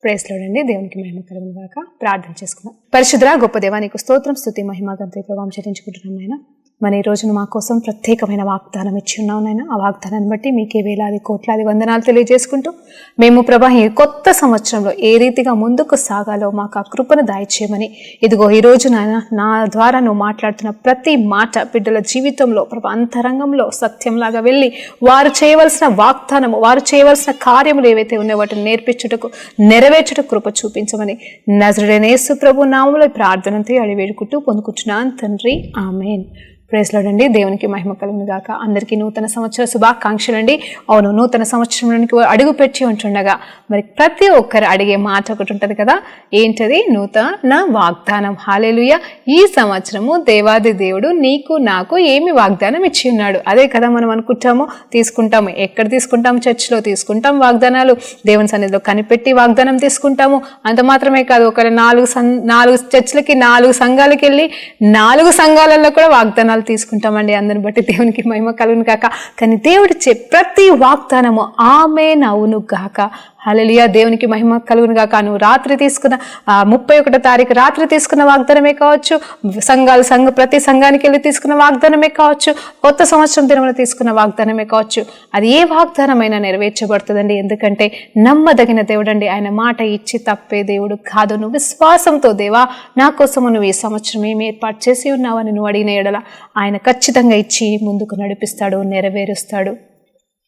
Praise lord అండి. దేవునికి మహిమ కలుగును గాక. ప్రార్థన చేసుకుందాం. పరిశుద్ధ గొప్ప దేవా, నీకు స్తోత్రం, స్తుతి, మహిమ, ఘనత, ప్రభావం చెల్లించుకుంటున్నాను నాయన. మన ఈ రోజున మా కోసం ప్రత్యేకమైన వాగ్దానం ఇచ్చి ఉన్నావు నాయన. ఆ వాగ్దానాన్ని బట్టి మీకే వేలాది కోట్లాది వందనాలు తెలియజేసుకుంటూ మేము ప్రభా ఈ కొత్త సంవత్సరంలో ఏ రీతిగా ముందుకు సాగాలో మాకు ఆ కృపను దయచేయమని, ఇదిగో ఈ రోజు నాయన నా ద్వారా నువ్వు మాట్లాడుతున్న ప్రతి మాట బిడ్డల జీవితంలో ప్రభా అంతరంగంలో సత్యంలాగా వెళ్ళి వారు చేయవలసిన వాగ్దానము, వారు చేయవలసిన కార్యములు ఏవైతే ఉన్నాయో వాటిని నేర్పించుటకు, నెరవేర్చుటకు కృప చూపించమని నజరుడైన యేసు ప్రభు నామములో ప్రార్థనతో అడిగి వేడుకుంటూ పొందుకుంటున్నాను తండ్రి, ఆమేన్. ప్రైజ్ లార్డ్ అండి. దేవునికి మహిమ కలుగును గాక. అందరికీ నూతన సంవత్సర శుభాకాంక్షలు అండి. అవును, నూతన సంవత్సరంలోనికి అడుగు పెట్టి ఉంటుండగా మరి ప్రతి ఒక్కరు అడిగే మాట ఒకటి ఉంటుంది కదా, ఏంటది? నూతన వాగ్దానం. హల్లెలూయా. ఈ సంవత్సరము దేవాది దేవుడు నీకు నాకు ఏమి వాగ్దానం ఇచ్చి ఉన్నాడు, అదే కదా మనం అనుకుంటాము, తీసుకుంటాము. ఎక్కడ తీసుకుంటాము? చర్చిలో తీసుకుంటాం వాగ్దానాలు, దేవుని సన్నిధిలో కనిపెట్టి వాగ్దానం తీసుకుంటాము. అంత మాత్రమే కాదు, ఒక నాలుగు చర్చిలకి, 4 సంఘాలకి వెళ్ళి 4 సంఘాలలో కూడా వాగ్దానాలు తీసుకుంటామండి. అందరిని బట్టి దేవునికి మహిమ కలుగును గాక. కానీ దేవుడు ప్రతి వాగ్దానము ఆమేన్ అవును గాక. హల్లెలూయా. దేవునికి మహిమ కలుగును గాక. నువ్వు రాత్రి తీసుకున్న 31వ తారీఖు రాత్రి తీసుకున్న వాగ్దానమే కావచ్చు, ప్రతి సంఘానికి వెళ్ళి తీసుకున్న వాగ్దానమే కావచ్చు, కొత్త సంవత్సరం దినమున తీసుకున్న వాగ్దానమే కావచ్చు, అది ఏ వాగ్దానమైనా నెరవేర్చబడుతుందండి. ఎందుకంటే నమ్మదగిన దేవుడండి. ఆయన మాట ఇచ్చి తప్పే దేవుడు కాదు. నువ్వు విశ్వాసంతో, దేవా నా కోసము నువ్వు ఈ సంవత్సరం ఏమి ఏర్పాటు చేసి ఉన్నావని నువ్వు అడిగిన ఎడల ఆయన ఖచ్చితంగా ఇచ్చి ముందుకు నడిపిస్తాడు, నెరవేరుస్తాడు.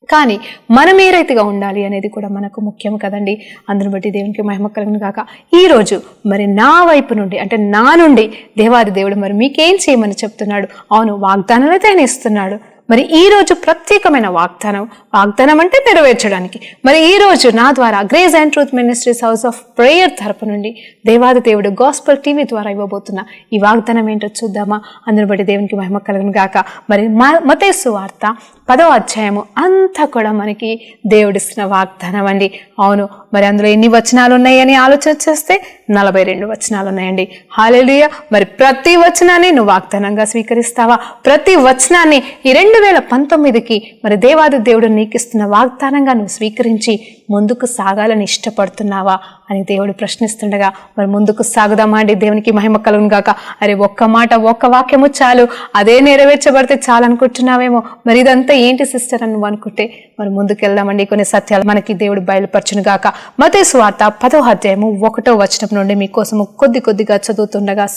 కానీ మనం ఏ రీతిగా ఉండాలి అనేది కూడా మనకు ముఖ్యం కదండి. అందుని బట్టి దేవునికి మహిమ కలుగును గాక. ఈరోజు మరి నా వైపు నుండి, అంటే నా నుండి దేవాది దేవుడు మరి మీకేం చేయమని చెప్తున్నాడు? అవును, వాగ్దానాలైతే ఆయన ఇస్తున్నాడు. మరి ఈ రోజు ప్రత్యేకమైన వాగ్దానం అంటే నెరవేర్చడానికి మరి ఈ రోజు నా ద్వారా grace and truth ministries house of prayer తరపు నుండి దేవాది దేవుడు గాస్పెల్ టీవీ ద్వారా ఇవ్వబోతున్న ఈ వాగ్దానం ఏంటో చూద్దామా? అందుని బట్టి దేవునికి మహిమ కలుగును గాక. మరి మత్తయి సువార్త 10వ అధ్యాయము అంతా కూడా మనకి దేవుడిస్తున్న వాగ్దానం అండి. అవును, మరి అందులో ఎన్ని వచనాలు ఉన్నాయని ఆలోచన చేస్తే 42 వచనాలు ఉన్నాయండి. హల్లెలూయా. మరి ప్రతి వచనాన్ని నువ్వు వాగ్దానంగా స్వీకరిస్తావా? ప్రతి వచనాన్ని ఈ 2019కి మరి దేవాది దేవుడు నీకు ఇస్తున్న వాగ్దానంగా నువ్వు స్వీకరించి ముందుకు సాగాలని ఇష్టపడుతున్నావా అని దేవుడు ప్రశ్నిస్తుండగా మరి ముందుకు సాగుదామా అండి. దేవునికి మహిమ కలుగును గాక. అరే, ఒక్క మాట, ఒక్క వాక్యము చాలు, అదే నెరవేర్చబడితే చాలు అనుకుంటున్నావేమో. మరి ఇదంతా ఏంటి సిస్టర్ అని నువ్వు అనుకుంటే మరి ముందుకు వెళ్దామండి. కొన్ని సత్యాలు మనకి దేవుడు బయలుపరచును గాక. మత్తయి సువార్త 10వ అధ్యాయము 1వ వచనం నుండి మీకోసము కొద్దిగా చదువుతుండగా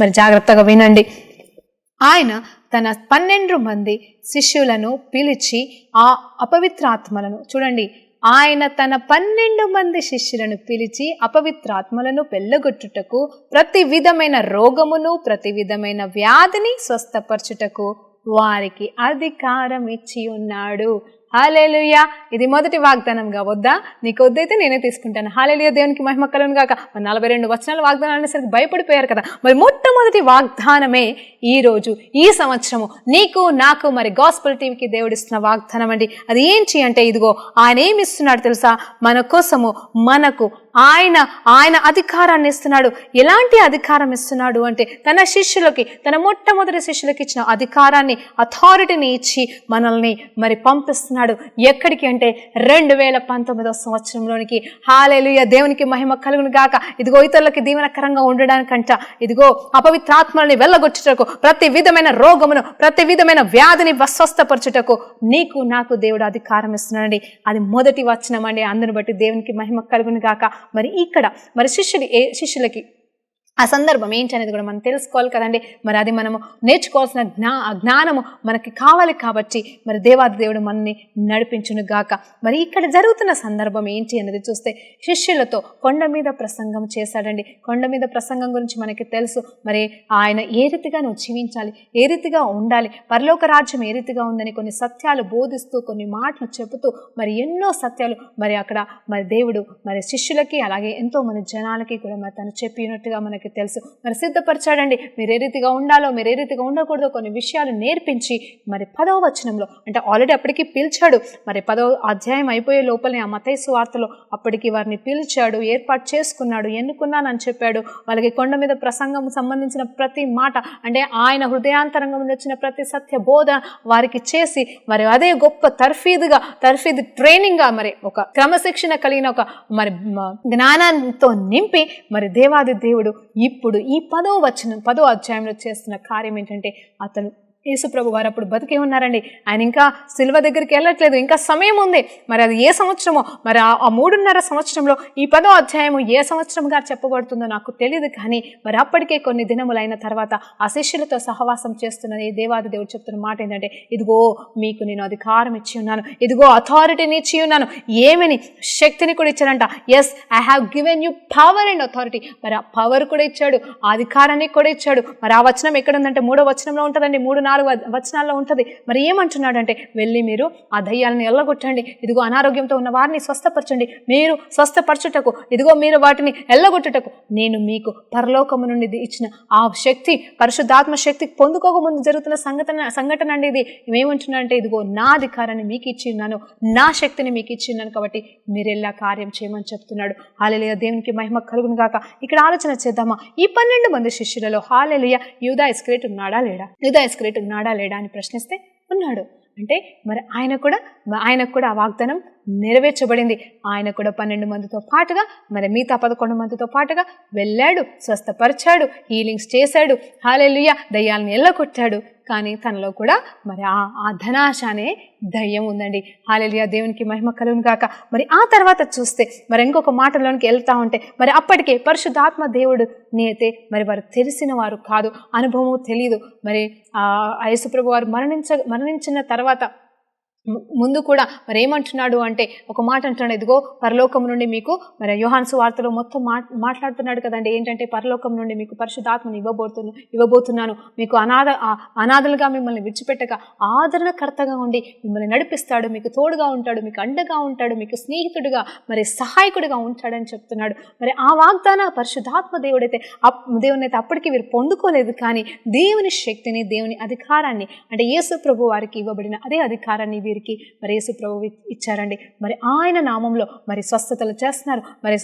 మరి జాగ్రత్తగా వినండి. ఆయన తన 12 మంది శిష్యులను పిలిచి ఆ అపవిత్రాత్మలను, చూడండి, ఆయన తన 12 మంది శిష్యులను పిలిచి అపవిత్రాత్మలను వెళ్ళగొట్టుటకు, ప్రతి విధమైన రోగమును, ప్రతి విధమైన వ్యాధిని స్వస్థపరచుటకు వారికి అధికారం ఇచ్చి ఉన్నాడు. హల్లెలూయా. ఇది మొదటి వాగ్దానంగా వద్దా? నీకు వద్దైతే నేనే తీసుకుంటాను. హల్లెలూయా. దేవునికి మహిమ కలుగును గాక. 42 వచనాల వాగ్దానాలు అనేసరికి భయపడిపోయారు కదా. మరి మొట్టమొదటి వాగ్దానమే ఈ రోజు, ఈ సంవత్సరము నీకు నాకు మరి గాస్పెల్ టీవీకి దేవుడిస్తున్న వాగ్దానం అండి. అది ఏంటి అంటే, ఇదిగో ఆయన ఏమి ఇస్తున్నాడు తెలుసా? మన కోసము, మనకు ఆయన అధికారాన్ని ఇస్తున్నాడు. ఎలాంటి అధికారం ఇస్తున్నాడు అంటే, తన శిష్యులకి, తన మొట్టమొదటి శిష్యులకి ఇచ్చిన అధికారాన్ని, అథారిటీని ఇచ్చి మనల్ని మరి పంపిస్తున్నాడు. ఎక్కడికి అంటే 2019వ సంవత్సరంలోనికి. హల్లెలూయా. దేవునికి మహిమ కలుగును గాక. ఇదిగో ఇతరులకి దీవెనకరంగా ఉండడానికంట, ఇదిగో అపవిత్రాత్మల్ని వెళ్ళగొచ్చుటకు, ప్రతి విధమైన రోగమును, ప్రతి విధమైన వ్యాధిని స్వస్థపరచుటకు నీకు నాకు దేవుడు అధికారం ఇస్తున్నాడండి. అది మొదటి వచనం అండి. అందుని బట్టి దేవునికి మహిమ కలుగును గాక. మరి ఇక్కడ మరి శిష్యులకి ఆ సందర్భం ఏంటి అనేది కూడా మనం తెలుసుకోవాలి కదండి. మరి అది మనము నేర్చుకోవాల్సిన జ్ఞానము మనకి కావాలి. కాబట్టి మరి దేవాది దేవుడు మనల్ని నడిపించును గాక. మరి ఇక్కడ జరుగుతున్న సందర్భం ఏంటి అనేది చూస్తే, శిష్యులతో కొండ మీద ప్రసంగం చేశాడండి. కొండ మీద ప్రసంగం గురించి మనకి తెలుసు. మరి ఆయన ఏ రీతిగా నువ్వు జీవించాలి, ఏ రీతిగా ఉండాలి, పరలోక రాజ్యం ఏ రీతిగా ఉందని కొన్ని సత్యాలు బోధిస్తూ, కొన్ని మాటలు చెబుతూ, మరి ఎన్నో సత్యాలు మరి అక్కడ మరి దేవుడు మరి శిష్యులకి, అలాగే ఎంతో మంది జనాలకి కూడా మరి తను చెప్పినట్టుగా మనకి వారికి తెలుసు. మరి సిద్ధపరిచాడండి. మీరు ఏ రీతిగా ఉండాలో, మీరు ఏ రీతిగా ఉండకూడదో కొన్ని విషయాలు నేర్పించి మరి 10వ వచనంలో అంటే ఆల్రెడీ అప్పటికి పిలిచాడు. మరి 10వ అధ్యాయం అయిపోయే లోపలనే ఆ మత్తయి సువార్తలో అప్పటికి వారిని పిలిచాడు, ఏర్పాటు చేసుకున్నాడు, ఎన్నుకున్నానని చెప్పాడు. వాళ్ళకి కొండ మీద ప్రసంగం సంబంధించిన ప్రతి మాట అంటే ఆయన హృదయాంతరంగంలో వచ్చిన ప్రతి సత్య బోధ వారికి చేసి మరి అదే గొప్ప తర్ఫీదు ట్రైనింగ్గా మరి ఒక క్రమశిక్షణ కలిగిన ఒక మరి జ్ఞానంతో నింపి మరి దేవాది దేవుడు ఇప్పుడు ఈ 10వ అధ్యాయంలో చేస్తున్న కార్యం ఏంటంటే అతను యేసుప్రభు వారు అప్పుడు బతికే ఉన్నారండి. ఆయన ఇంకా సిలువ దగ్గరికి వెళ్ళట్లేదు, ఇంకా సమయం ఉంది. మరి అది ఏ సంవత్సరమో, మరి ఆ 3.5 సంవత్సరంలో ఈ 10వ అధ్యాయము ఏ సంవత్సరంగా చెప్పబడుతుందో నాకు తెలియదు. కానీ మరి అప్పటికే కొన్ని దినములైన తర్వాత ఆ శిష్యులతో సహవాసం చేస్తున్న ఈ దేవాది దేవుడు చెప్తున్న మాట ఏంటంటే, ఇదిగో మీకు నేను అధికారం ఇచ్చి ఉన్నాను, ఇదిగో అథారిటీని ఇచ్చి ఉన్నాను. ఏమని? శక్తిని కూడా ఇచ్చాడంట. Yes, I have given you power and authority. మరి ఆ పవర్ కూడా ఇచ్చాడు, ఆ అధికారాన్ని కూడా ఇచ్చాడు. మరి ఆ వచనం ఎక్కడ ఉందంటే 3వ వచనంలో ఉంటుందండి, 3-4 వచనాల్లో ఉంటుంది. మరి ఏమంటున్నాడంటే, వెళ్ళి మీరు ఆ దయ్యాలను ఎల్లగొట్టండి, ఇదిగో అనారోగ్యంతో ఉన్న వారిని స్వస్థపరచండి, మీరు స్వస్థపరచుటకు, ఇదిగో మీరు వాటిని ఎల్లగొట్టుటకు నేను మీకు పరలోకము నుండి ఇచ్చిన ఆ శక్తి, పరిశుద్ధాత్మ శక్తి పొందుకోక ముందు జరుగుతున్న సంఘటన అండి ఇది. ఏమంటున్నాడంటే, ఇదిగో నా అధికారాన్ని మీకు ఇచ్చి ఉన్నాను, నా శక్తిని మీకు ఇచ్చి ఉన్నాను, కాబట్టి మీరు ఎలా కార్యం చేయమని చెప్తున్నాడు. హల్లెలూయా, దేవునికి మహిమ కలుగును గాక. ఇక్కడ ఆలోచన చేద్దామా, ఈ 12 మంది శిష్యులలో హల్లెలూయా యూదా ఇస్కరియోతు ఉన్నాడా లేడా? యూదా ఇస్కరియోతు ఉన్నాడా లేడా అని ప్రశ్నిస్తే ఉన్నాడు. అంటే మరి ఆయనకు కూడా ఆ వాగ్దానం నెరవేర్చబడింది. ఆయన కూడా 12 మందితో పాటుగా మరి మిగతా 11 మందితో పాటుగా వెళ్ళాడు, స్వస్థపరిచాడు, హీలింగ్స్ చేశాడు, హల్లెలూయా, దయ్యాలను ఎల్లగొట్టాడు. కానీ తనలో కూడా మరి ఆ ధనాశ అనే దయ్యం ఉందండి. హల్లెలూయా, దేవునికి మహిమ కలుగును గాక. మరి ఆ తర్వాత చూస్తే మరి ఇంకొక మాటలోనికి వెళ్తా ఉంటే మరి అప్పటికే పరిశుద్ధాత్మ దేవుడు అయితే మరి వారు తెలిసిన వారు కాదు, అనుభవం తెలియదు. మరి యేసుప్రభు వారు మరణించిన తర్వాత ముందు కూడా మరి ఏమంటున్నాడు అంటే ఒక మాట అంటున్నాడు, ఇదిగో పరలోకం నుండి మీకు మరి యోహాను సువార్తలో మొత్తం మాట్లాడుతున్నాడు కదండి. ఏంటంటే పరలోకం నుండి మీకు పరిశుద్ధాత్మను ఇవ్వబోతున్నాను, మీకు అనాథలుగా మిమ్మల్ని విడిచిపెట్టక ఆదరణకర్తగా ఉండి మిమ్మల్ని నడిపిస్తాడు, మీకు తోడుగా ఉంటాడు, మీకు అండగా ఉంటాడు, మీకు స్నేహితుడిగా మరి సహాయకుడిగా ఉంటాడని చెప్తున్నాడు. మరి ఆ వాగ్దాన పరిశుద్ధాత్మ దేవుడైతే అప్పటికి వీరు పొందుకోలేదు. కానీ దేవుని శక్తిని, దేవుని అధికారాన్ని అంటే యేసు ప్రభు వారికి ఇవ్వబడిన అదే అధికారాన్ని మరి యేసు ప్రభువు ఇచ్చారండి. మరి ఆయన నామంలో మరి స్వస్థతలు చేస్తున్నారు, మరి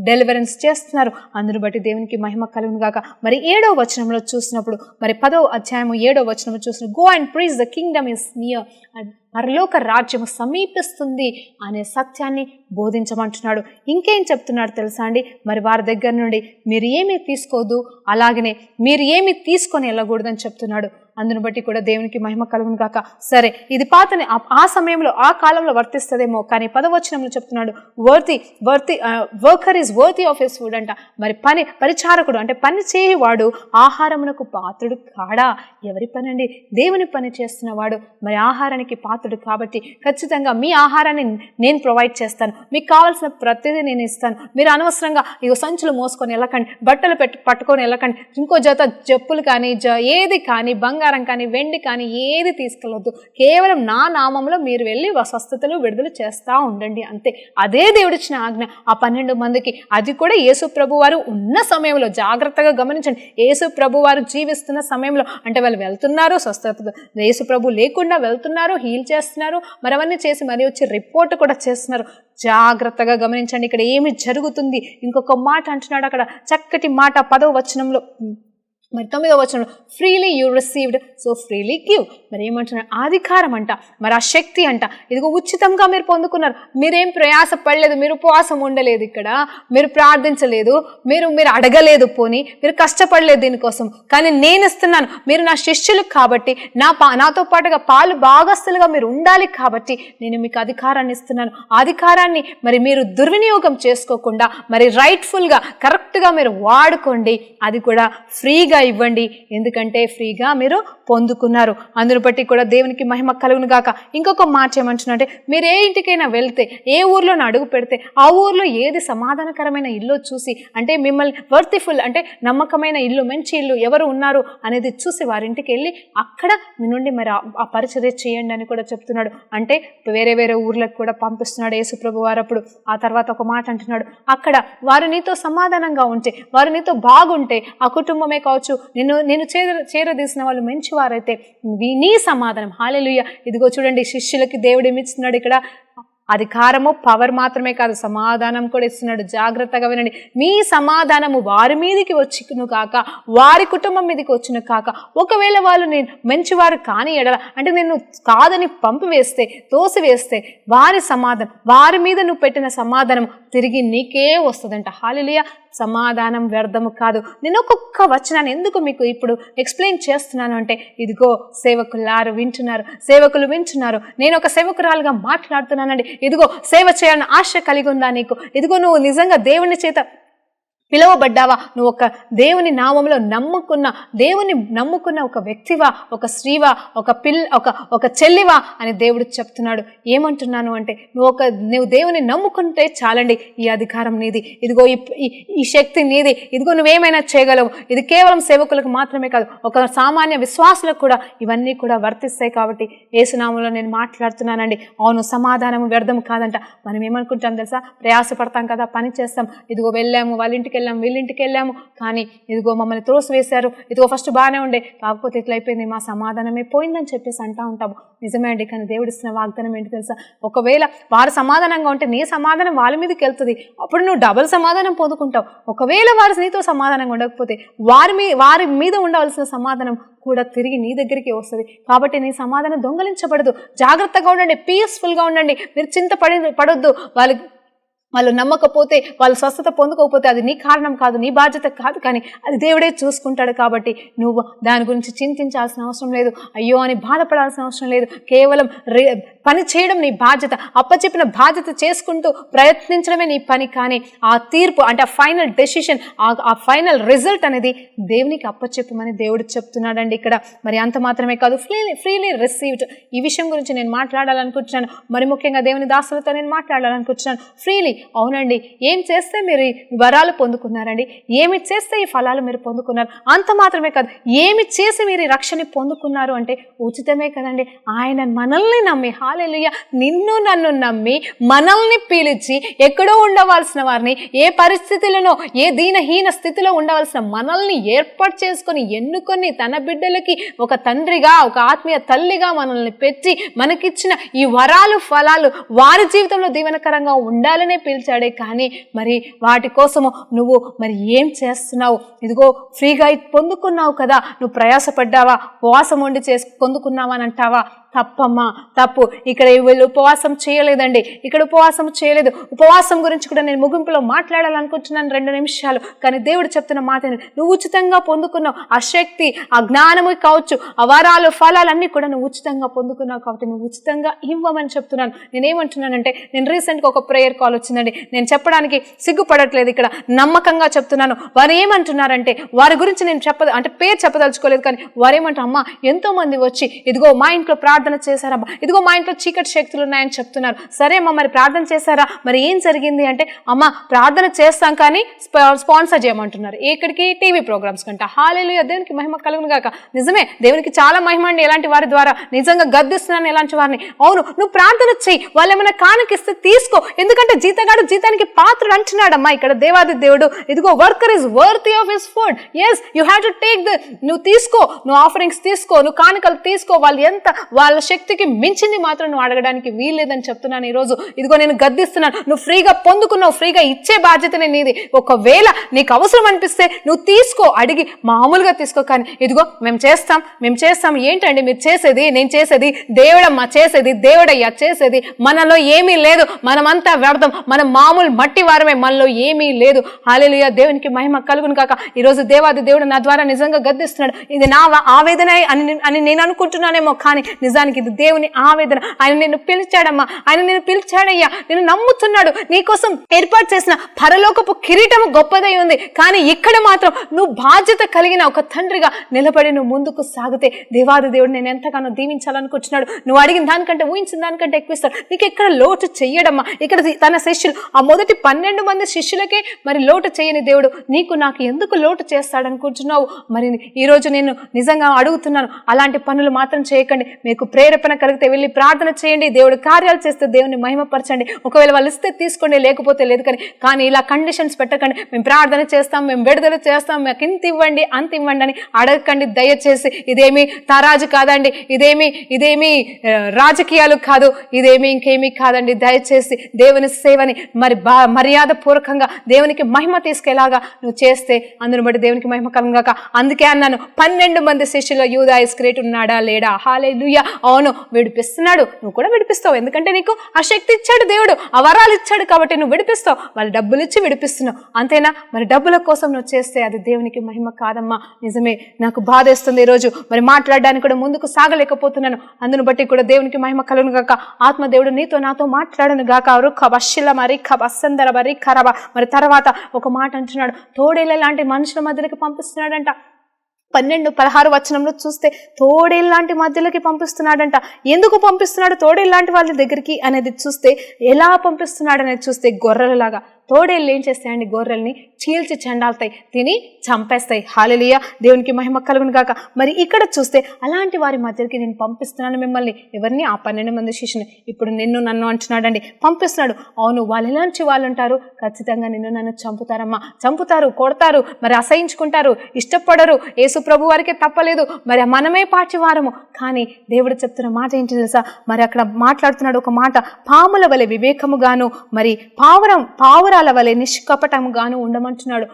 డెలివరెన్స్ చేస్తున్నారు. అందును బట్టి దేవునికి మహిమ కలుగును గాక. మరి 7వ వచనంలో చూసినప్పుడు మరి 10వ అధ్యాయము 7వ వచనంలో చూసిన go and preach the Kingdom is near, పరలోక రాజ్యము సమీపిస్తుంది అనే సత్యాన్ని బోధించమంటున్నాడు. ఇంకేం చెప్తున్నాడు తెలుసా అండి, మరి వారి దగ్గర నుండి మీరు ఏమీ తీసుకోవద్దు, అలాగనే మీరు ఏమీ తీసుకొని వెళ్ళకూడదని చెప్తున్నాడు. అందును బట్టి కూడా దేవునికి మహిమ కలుగును గాక. సరే, ఇది పాతని ఆ సమయంలో ఆ కాలంలో వర్తిస్తుందేమో, కానీ 10వ వచనంలో చెప్తున్నాడు worker is worthy of his food అంట. మరి పరిచారకుడు అంటే పని చేయవాడు ఆహారమునకు పాత్రుడు కాడా? ఎవరి పని అండి? దేవుని పని చేస్తున్నవాడు మరి ఆహారానికి పాత్రుడు. కాబట్టి ఖచ్చితంగా మీ ఆహారాన్ని నేను ప్రొవైడ్ చేస్తాను, మీకు కావాల్సిన ప్రతిదీ నేను ఇస్తాను. మీరు అనవసరంగా సంచులు మోసుకొని వెళ్ళకండి, బట్టలు పట్టుకొని వెళ్ళకండి, ఇంకో జత చెప్పులు కానీ ఏది కానీ బంగారం కానీ వెండి కానీ ఏది తీసుకెళ్ళొద్దు. కేవలం నా నామంలో మీరు వెళ్ళి స్వస్థతలు విడుదల చేస్తూ ఉండండి, అంతే. అదే దేవుడిచ్చిన ఆజ్ఞ ఆ 12 మందికి. అది కూడా యేసు ప్రభు వారు ఉన్న సమయంలో. జాగ్రత్తగా గమనించండి, యేసు ప్రభు వారు జీవిస్తున్న సమయంలో. అంటే వాళ్ళు వెళ్తున్నారు, స్వస్థత యేసు ప్రభు లేకుండా వెళ్తున్నారు, హీల్ చేస్తున్నారు, మరి అవన్నీ చేసి మరి వచ్చి రిపోర్ట్ కూడా చేస్తున్నారు. జాగ్రత్తగా గమనించండి ఇక్కడ ఏమి జరుగుతుంది. ఇంకొక మాట అంటున్నాడు అక్కడ, చక్కటి మాట 10వ వచనంలో. మరి 9వ వచనంలో freely you received so freely give. మరి ఏమంటున్నారు? అధికారం అంట, మరి ఆ శక్తి అంట. ఇదిగో ఉచితంగా మీరు పొందుకున్నారు. మీరేం ప్రయాస పడలేదు, మీరు ఉపవాసం ఉండలేదు, ఇక్కడ మీరు ప్రార్థించలేదు, మీరు అడగలేదు, పోనీ మీరు కష్టపడలేదు దీనికోసం. కానీ నేను ఇస్తున్నాను, మీరు నా శిష్యులు కాబట్టి, నాతో పాటుగా పాలు భాగస్తులుగా మీరు ఉండాలి కాబట్టి నేను మీకు అధికారాన్ని ఇస్తున్నాను. ఆ అధికారాన్ని మరి మీరు దుర్వినియోగం చేసుకోకుండా మరి రైట్ఫుల్గా కరెక్ట్గా మీరు వాడుకోండి. అది కూడా ఫ్రీగా ఫ్రీగా ఇవ్వండి, ఎందుకంటే ఫ్రీగా మీరు పొందుకున్నారు. అందును బట్టి కూడా దేవునికి మహిమ కలుగును గాక. ఇంకొక మాట ఏమంటున్నారంటే, మీరు ఏ ఇంటికైనా వెళ్తే, ఏ ఊర్లోనూ అడుగు పెడితే, ఆ ఊర్లో ఏది సమాధానకరమైన ఇల్లు చూసి, అంటే మిమ్మల్ని వర్తిఫుల్ అంటే నమ్మకమైన ఇల్లు, మంచి ఇల్లు ఎవరు ఉన్నారు అనేది చూసి వారింటికి వెళ్ళి అక్కడ మీ నుండి మరి ఆ పరిచర్య చేయండి అని కూడా చెప్తున్నాడు. అంటే వేరే వేరే ఊర్లకు కూడా పంపిస్తున్నాడు యేసుప్రభు వారు. అప్పుడు ఆ తర్వాత ఒక మాట అంటున్నాడు, అక్కడ వారు నీతో సమాధానంగా ఉంటే, వారు నీతో బాగుంటే, ఆ కుటుంబమే కావచ్చు, నేను చేరదీసిన వాళ్ళు మంచి వారైతే నీ సమాధానం, హల్లెలూయా. ఇదిగో చూడండి, శిష్యులకి దేవుడు ఏమిస్తున్నాడు ఇక్కడ? అధికారము, పవర్ మాత్రమే కాదు, సమాధానం కూడా ఇస్తున్నాడు. జాగ్రత్తగా వినండి. మీ సమాధానము వారి మీదకి వచ్చును కాక, వారి కుటుంబం మీదకి వచ్చును కాక, ఒకవేళ వాళ్ళు నేను మంచివారు కాని ఎడల, అంటే నేను కాదని పంపివేస్తే, తోసివేస్తే, వారి సమాధానం, వారి మీద నువ్వు పెట్టిన సమాధానం తిరిగి నీకే వస్తుందంట. హల్లెలూయా. సమాధానం వ్యర్థము కాదు. నేను ఒక్కొక్క వచనాన్ని ఎందుకు మీకు ఇప్పుడు ఎక్స్ప్లెయిన్ చేస్తున్నాను అంటే, ఇదిగో సేవకులారు వింటున్నారు, సేవకులు వింటున్నారు, నేను ఒక సేవకురాలుగా మాట్లాడుతున్నానండి. ఇదిగో సేవ చేయాలని ఆశ కలిగి ఉందా నీకు? ఇదిగో నువ్వు నిజంగా దేవుని చేత పిలువబడ్డావా? నువ్వు ఒక దేవుని నామంలో దేవుని నమ్ముకున్న ఒక వ్యక్తివా, ఒక స్త్రీవా, ఒక చెల్లివా అని దేవుడు చెప్తున్నాడు. ఏమంటున్నాను అంటే, నువ్వు దేవుని నమ్ముకుంటే చాలండి, ఈ అధికారం నీది, ఇదిగో ఈ శక్తి నీది, ఇదిగో నువ్వేమైనా చేయగలవు. ఇది కేవలం సేవకులకు మాత్రమే కాదు, ఒక సామాన్య విశ్వాసులకు కూడా ఇవన్నీ కూడా వర్తిస్తాయి. కాబట్టి యేసునామంలో నేను మాట్లాడుతున్నానండి. అవును, సమాధానం వ్యర్థం కాదంట. మనం ఏమనుకుంటాం తెలుసా? ప్రయాసపడతాం కదా, పని చేస్తాం, ఇదిగో వెళ్ళాము, వాళ్ళ ఇంటికి వెళ్ళాము, వీళ్ళింటికి వెళ్ళాము, కానీ ఇదిగో మమ్మల్ని త్రోసివేశారు, ఇదిగో ఫస్ట్ బాగానే ఉండే, కాకపోతే ఇట్లయిపోయింది, మా సమాధానమే పోయిందని చెప్పేసి అంటా ఉంటాము. నిజమే అండి. కానీ దేవుడు ఇస్తున్న వాగ్దానం ఏంటి తెలుసా? ఒకవేళ వారు సమాధానంగా ఉంటే నీ సమాధానం వాళ్ళ మీదకి వెళ్తుంది, అప్పుడు నువ్వు డబుల్ సమాధానం పొందుకుంటావు. ఒకవేళ వారు నీతో సమాధానంగా ఉండకపోతే వారి మీద ఉండవలసిన సమాధానం కూడా తిరిగి నీ దగ్గరికి వస్తుంది. కాబట్టి నీ సమాధానం దొంగలించబడదు. జాగ్రత్తగా ఉండండి, పీస్ఫుల్గా ఉండండి. మీరు పడొద్దు. వాళ్ళు నమ్మకపోతే, వాళ్ళు స్వస్థత పొందుకోకపోతే అది నీ కారణం కాదు, నీ బాధ్యత కాదు, కానీ అది దేవుడే చూసుకుంటాడు. కాబట్టి నువ్వు దాని గురించి చింతించాల్సిన అవసరం లేదు, అయ్యో అని బాధపడాల్సిన అవసరం లేదు. కేవలం పని చేయడం నీ బాధ్యత, అప్పచెప్పిన బాధ్యత చేసుకుంటూ ప్రయత్నించడమే నీ పని. కానీ ఆ తీర్పు అంటే ఆ ఫైనల్ డెసిషన్, ఆ ఫైనల్ రిజల్ట్ అనేది దేవునికి అప్పచెప్పమని దేవుడు చెప్తున్నాడండి ఇక్కడ. మరి అంత మాత్రమే కాదు, ఫ్రీలీ రిసీవ్డ్. ఈ విషయం గురించి నేను మాట్లాడాలనుకుంటున్నాను. మరి ముఖ్యంగా దేవుని దాసులతో నేను మాట్లాడాలనుకుంటున్నాను. ఫ్రీలీ, అవునండి. ఏం చేస్తే మీరు వరాలు పొందుకున్నారండి? ఏమి చేస్తే ఈ ఫలాలు మీరు పొందుకున్నారు? అంత మాత్రమే కాదు, ఏమి చేసి మీరు ఈ రక్షణ పొందుకున్నారు అంటే ఉచితమే కదండి. ఆయన మనల్ని నమ్మి, హల్లెలూయా, నిన్ను నన్ను నమ్మి మనల్ని పిలిచి, ఎక్కడో ఉండవలసిన వారిని, ఏ పరిస్థితులను, ఏ దీనహీన స్థితిలో ఉండవలసిన మనల్ని ఏర్పాటు చేసుకొని, ఎన్నుకొని, తన బిడ్డలకి ఒక తండ్రిగా, ఒక ఆత్మీయ తల్లిగా మనల్ని పెట్టి మనకిచ్చిన ఈ వరాలు, ఫలాలు వారి జీవితంలో దీవెనకరంగా ఉండాలనే పిలిచాడే. కానీ మరి వాటి కోసము నువ్వు మరి ఏం చేస్తున్నావు? ఇదిగో ఫ్రీగా పొందుకున్నావు కదా, నువ్వు ప్రయాసపడ్డావా? ఉపవాసం ఉండి పొందుకున్నావా అని అంటావా? తప్పమ్మా, తప్పు. ఇక్కడ వీళ్ళు ఉపవాసం చేయలేదండి, ఇక్కడ ఉపవాసం చేయలేదు. ఉపవాసం గురించి కూడా నేను ముగింపులో మాట్లాడాలనుకుంటున్నాను 2 నిమిషాలు. కానీ దేవుడు చెప్తున్న మాట, నువ్వు ఉచితంగా పొందుకున్నావు. ఆ శక్తి, ఆ జ్ఞానము కావచ్చు, ఆ వరాలు, ఫలాలన్నీ కూడా నువ్వు ఉచితంగా పొందుకున్నావు. కాబట్టి నువ్వు ఉచితంగా ఇవ్వమని చెప్తున్నాను. నేనేమంటున్నానంటే, నేను రీసెంట్గా ఒక ప్రేయర్ కాల్ వచ్చిందండి. నేను చెప్పడానికి సిగ్గుపడట్లేదు, ఇక్కడ నమ్మకంగా చెప్తున్నాను. వారు ఏమంటున్నారంటే, వారి గురించి నేను పేరు చెప్పదలుచుకోలేదు, కానీ వారు ఏమంటారు, అమ్మా ఎంతో మంది వచ్చి ఇదిగో మా ఇంట్లో ప్రార్థన చేశారమ్మా, ఇదిగో మా ఇంట్లో చీకటి శక్తులు ఉన్నాయని చెప్తున్నారు. సరే అమ్మా, మరి ప్రార్థన చేశారా? మరి ఏం జరిగింది అంటే, అమ్మ ప్రార్థన చేస్తాం కానీ స్పాన్సర్ చేయమంటున్నారు. ఎక్కడికి? టీవీ ప్రోగ్రామ్స్ కంట. హల్లెలూయా, దేవునికి మహిమ కలుగును గాక. నిజమే, దేవునికి చాలా మహిమ అండి ఎలాంటి వారి ద్వారా. నిజంగా గద్దిస్తున్నాను ఎలాంటి వారిని. అవును, నువ్వు ప్రార్థన చెయ్యి, వాళ్ళు ఏమైనా కానుకిస్తే తీసుకో, ఎందుకంటే జీతగాడు జీతానికి పాత్రుడు అంటున్నాడమ్మా ఇక్కడ దేవాది దేవుడు. ఇదిగో worker is worthy of his food. Yes, you have to take నువ్వు తీసుకో, నువ్వు ఆఫరింగ్స్ తీసుకో, నువ్వు కానుకలు తీసుకో. వాళ్ళు వాళ్ళ శక్తికి మించింది మాత్రం నువ్వు అడగడానికి వీల్లేదని చెప్తున్నాను ఈరోజు. ఇదిగో నేను గద్దిస్తున్నాను. నువ్వు ఫ్రీగా పొందుకున్నావు, ఫ్రీగా ఇచ్చే బాధ్యతనే నీది. ఒకవేళ నీకు అవసరం అనిపిస్తే నువ్వు తీసుకో, అడిగి మామూలుగా తీసుకో. కానీ ఇదిగో మేము చేస్తాం. ఏంటండి మీరు చేసేది? నేను చేసేది దేవుడమ్మా, చేసేది దేవుడయ్యా, చేసేది మనలో ఏమీ లేదు, మనమంతా వ్యర్థం, మనం మామూలు మట్టి వారమే, మనలో ఏమీ లేదు. హల్లెలూయా, దేవునికి మహిమ కలుగును కాక. ఈరోజు దేవాది దేవుడు నా ద్వారా నిజంగా గద్దిస్తున్నాడు. ఇది నా ఆవేదన అని నేను అనుకుంటున్నానేమో, కానీ నిజానికి ఇది దేవుని ఆవేదన. ఆయన నిన్ను పిలిచాడమ్మా, ఆయన నిన్ను పిలిచాడయ్యా, నిన్ను నమ్ముతున్నాడు. నీకోసం ఏర్పాటు చేసిన పరలోకపు కిరీటము గొప్పదై ఉంది. కానీ ఇక్కడ మాత్రం నువ్వు బాధ్యత కలిగిన ఒక తండ్రిగా నిలబడి నువ్వు ముందుకు సాగితే దేవాది దేవుడు నేను ఎంతగానో దీవించాలనుకుంటున్నాడు. నువ్వు అడిగిన దానికంటే, ఊహించిన దానికంటే ఎక్కువ ఇస్తాడు. నీకు ఎక్కడ లోటు చెయ్యడమ్మా. ఇక్కడ తన శిష్యులు, ఆ మొదటి 12 మంది శిష్యులకే మరి లోటు చేయని దేవుడు నీకు నాకు ఎందుకు లోటు చేస్తాడనుకుంటున్నావు? మరి ఈరోజు నేను నిజంగా అడుగుతున్నాను, అలాంటి పనులు మాత్రం చేయకండి. మీకు ప్రేరేపణ కలిగితే వెళ్ళి ప్రార్థన చేయండి, దేవుడు కార్యాలు చేస్తే దేవుని మహిమపరచండి. ఒకవేళ వాళ్ళు ఇస్తే తీసుకోండి, లేకపోతే లేదు. కానీ ఇలా కండిషన్స్ పెట్టకండి. మేము ప్రార్థన చేస్తాం, మేము విడుదల చేస్తాం, మాకు ఇంత ఇవ్వండి అంత ఇవ్వండి అని అడగకండి దయచేసి. ఇదేమి తారాజు కాదండి, ఇదేమి రాజకీయాలు కాదు, ఇదేమి ఇంకేమీ కాదండి. దయచేసి దేవుని సేవని మరి మర్యాద పూర్వకంగా దేవునికి మహిమ తీసుకెలాగా నువ్వు చేస్తే అందును బట్టి దేవునికి మహిమ కలుగాక. అందుకే అన్నాను, 12 మంది శిష్యుల యూదా ఇస్కరియోతు ఉన్నాడా లేడా? హల్లెలూయా. అవును, విడిపిస్తున్నాడు. నువ్వు కూడా విడిపిస్తావు, ఎందుకంటే నీకు ఆ శక్తి ఇచ్చాడు దేవుడు, ఆ వరాలు ఇచ్చాడు కాబట్టి నువ్వు విడిపిస్తావు. వాళ్ళు డబ్బులు ఇచ్చి విడిపిస్తున్నావు, అంతేనా? మరి డబ్బుల కోసం నువ్వు చేస్తే అది దేవునికి మహిమ కాదమ్మా. నిజమే, నాకు బాధేస్తుంది ఈరోజు, మరి మాట్లాడడానికి కూడా ముందుకు సాగలేకపోతున్నాను. అందును బట్టి కూడా దేవునికి మహిమ కలుగును గాక. ఆత్మదేవుడు నీతో నాతో మాట్లాడను గాక. మరి తర్వాత ఒక మాట అంటున్నాడు, తోడేళ్ళ లాంటి మనుషుల మధ్యలోకి పంపిస్తున్నాడంట. 12-16 వచనంలో చూస్తే తోడేళ్ళలాంటి మధ్యలోకి పంపిస్తున్నాడంట. ఎందుకు పంపిస్తున్నాడు తోడేళ్ళలాంటి వాళ్ళ దగ్గరికి అనేది చూస్తే, ఎలా పంపిస్తున్నాడు అనేది చూస్తే, గొర్రెలలాగా తోడేళ్ళు ఏం చేస్తాయండి? గొర్రెల్ని చీల్చి చెండాలుతాయి, తిని చంపేస్తాయి. హల్లెలూయా, దేవునికి మహిమ కలుగును గాక. మరి ఇక్కడ చూస్తే అలాంటి వారి మధ్యకి నేను పంపిస్తున్నాను మిమ్మల్ని. ఎవరిని? ఆ 12 మంది శిష్యుని. ఇప్పుడు నిన్ను నన్ను అంటున్నాడండి, పంపిస్తున్నాడు. అవును, వాళ్ళు ఎలాంటి వాళ్ళు ఉంటారు? ఖచ్చితంగా నిన్ను నన్ను చంపుతారమ్మా, చంపుతారు, కొడతారు, మరి అసహించుకుంటారు, ఇష్టపడరు. యేసు ప్రభు వారికే తప్పలేదు, మరి మనమే పాచివారము. కానీ దేవుడు చెప్తున్న మాట ఏంటి తెలుసా? మరి అక్కడ మాట్లాడుతున్నాడు ఒక మాట, పాముల వలె వివేకముగాను, మరి పావురాల వలె నిష్కపటముగాను ఉండమంటున్నాడు.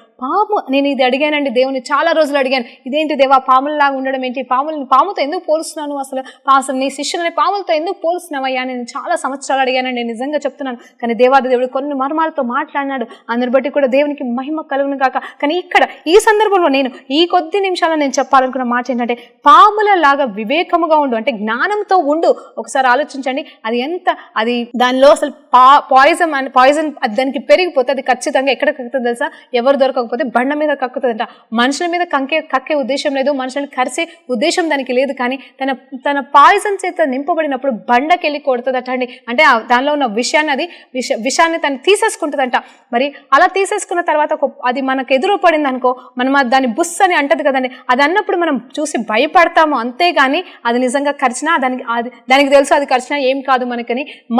నేను ఇది అడిగానండి దేవుని, చాలా రోజులు అడిగాను, ఇదేంటి దేవా పాములలాగా ఉండడం ఏంటి? పాముతో ఎందుకు పోలుస్తున్నాను? అసలు నీ శిష్యులని పాములతో ఎందుకు పోలుస్తున్నావయ్యా? నేను చాలా సంవత్సరాలు అడిగానండి, నిజంగా చెప్తున్నాను. కానీ దేవాది దేవుడు కొన్ని మర్మాలతో మాట్లాడినాడు. అందరి బట్టి కూడా దేవునికి మహిమ కలుగును కాక. కానీ ఇక్కడ ఈ సందర్భంలో నేను ఈ కొద్ది నిమిషాల్లో నేను చెప్పాలనుకున్న మాట ఏంటంటే, పాములలాగా వివేకముగా ఉండు అంటే జ్ఞానంతో ఉండు. ఒకసారి ఆలోచించండి, అది దానిలో అసలు పాయిజన్ దానికి పెరిగిపోతే అది ఖచ్చితంగా ఎక్కడ కక్కుతుంది తెలుసా? ఎవరు దొరకకపోతే బండ మీద కక్కుతుందంట. మనుషుల మీద కక్కే ఉద్దేశం లేదు, మనుషులను కరిసే ఉద్దేశం దానికి లేదు. కానీ తన పాయిజన్ చేత నింపబడినప్పుడు బండకెళ్ళి కొడుతుందట అండి. అంటే దానిలో ఉన్న విషాన్ని తను తీసేసుకుంటుందంట. మరి అలా తీసేసుకున్న తర్వాత అది మనకు ఎదురు పడింది అనుకో, మనం దాని బుస్ అని అంటది కదండి. అది అన్నప్పుడు మనం చూసి భయపడతాము, అంతేగాని అది నిజంగా కరిచినా దానికి తెలుసు అది కరిచినా ఏం కాదు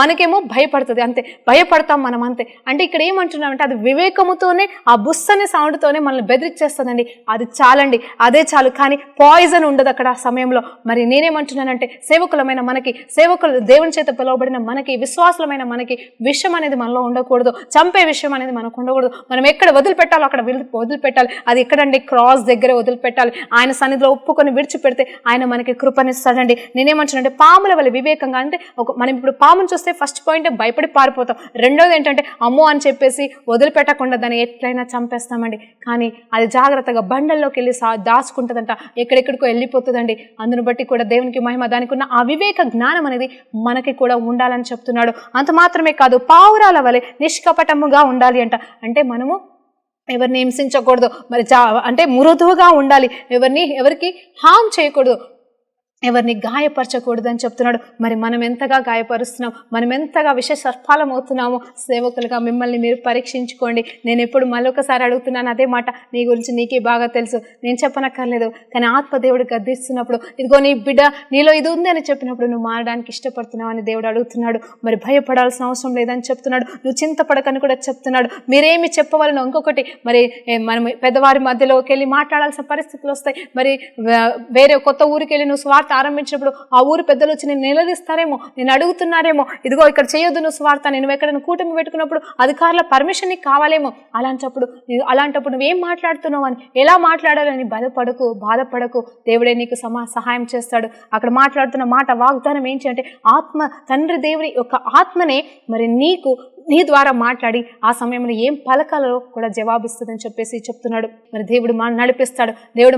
మనకేమో భయపడుతుంది, అంతే, భయపడతాం మనం, అంతే. అంటే ఇక్కడ ఏమంటున్నామంటే, అది వివేకముతోనే ఆ బుస్ అనే సౌండ్తోనే మనల్ని బెదిరించేస్తుందండి. అది చాలండి, అదే చాలు. కానీ పాయిజన్ ఉండదు అక్కడ ఆ సమయంలో. మరి నేనేమంటున్నానంటే, సేవకులు దేవుని చేత పిలువబడిన మనకి, విశ్వాసులమైన మనకి విషయం అనేది మనలో ఉండకూడదు, చంపే విషయం అనేది మనకు ఉండకూడదు. మనం ఎక్కడ వదిలిపెట్టాలో అక్కడ వదిలిపెట్టాలి. అది ఎక్కడండి? క్రాస్ దగ్గర వదిలిపెట్టాలి. ఆయన సన్నిధిలో ఒప్పుకొని విడిచిపెడితే ఆయన మనకి కృపనిస్తాడండి. నేనేమంటున్నానంటే, పాముల వల్ల వివేకంగా, అంటే మనం ఇప్పుడు పామును చూస్తే ఫస్ట్ పాయింట్ భయపడి పారిపోతాం. రెండోది ఏంటంటే, అమ్మో అని చెప్పేసి వదిలిపెట్టకుండా దాన్ని ఎట్లయినా చంపేస్తామండి. కానీ అది జాగ్రత్తగా బండల్లోకి వెళ్ళి దాచుకుంటుందంట, ఎక్కడెక్కడికో వెళ్ళిపోతుందండి. అందును బట్టి కూడా దేవునికి మహిమ, దానికి ఉన్న ఆ వివేక జ్ఞానం అనేది మనకి కూడా ఉండాలని చెప్తున్నాడు. అంత మాత్రమే కాదు, పావురాల వలె నిష్కపటముగా ఉండాలి అంట. అంటే మనము ఎవరిని హింసించకూడదు, మరి అంటే మృదువుగా ఉండాలి, ఎవరికి హామ్ చేయకూడదు, ఎవరిని గాయపరచకూడదు అని చెప్తున్నాడు. మరి మనం ఎంతగా గాయపరుస్తున్నాం, మనం ఎంతగా విష సర్పాలం అవుతున్నామో సేవకులుగా మిమ్మల్ని మీరు పరీక్షించుకోండి. నేను ఎప్పుడు మళ్ళొకసారి అడుగుతున్నాను అదే మాట, నీ గురించి నీకే బాగా తెలుసు, నేను చెప్పనక్కర్లేదు. కానీ ఆత్మదేవుడు గద్దిస్తున్నప్పుడు, ఇదిగో నీ బిడ్డ నీలో ఇది ఉంది అని చెప్పినప్పుడు నువ్వు మారడానికి ఇష్టపడుతున్నావు అని దేవుడు అడుగుతున్నాడు. మరి భయపడాల్సిన అవసరం లేదని చెప్తున్నాడు. నువ్వు చింతపడకని కూడా చెప్తున్నాడు. మీరేమి చెప్పవాలను? ఇంకొకటి, మరి మనం పెద్దవారి మధ్యలోకి వెళ్ళి మాట్లాడాల్సిన పరిస్థితులు వస్తాయి. మరి వేరే కొత్త ఊరికి వెళ్ళి నువ్వు స్వార్థ ఆరంభించినప్పుడు ఆ ఊరు పెద్దలు వచ్చి నేను నిలదీస్తారేమో, నేను అడుగుతున్నారేమో, ఇదిగో ఇక్కడ చేయొద్దు నువ్వు స్వార్థ, నేను ఎక్కడైనా కూటమి పెట్టుకున్నప్పుడు అధికారుల పర్మిషన్ నీకు కావాలేమో. అలాంటప్పుడు నువ్వేం మాట్లాడుతున్నావు అని, ఎలా మాట్లాడాలని బాధపడకు. దేవుడే నీకు సహాయం చేస్తాడు. అక్కడ మాట్లాడుతున్న మాట వాగ్దానం ఏంటి అంటే, తండ్రి దేవుని యొక్క ఆత్మనే మరి నీకు నీ ద్వారా మాట్లాడి ఆ సమయంలో ఏం పలకాలో కూడా జవాబిస్తుందని చెప్పేసి చెప్తున్నాడు. మరి దేవుడు మన నడిపిస్తాడు, దేవుడు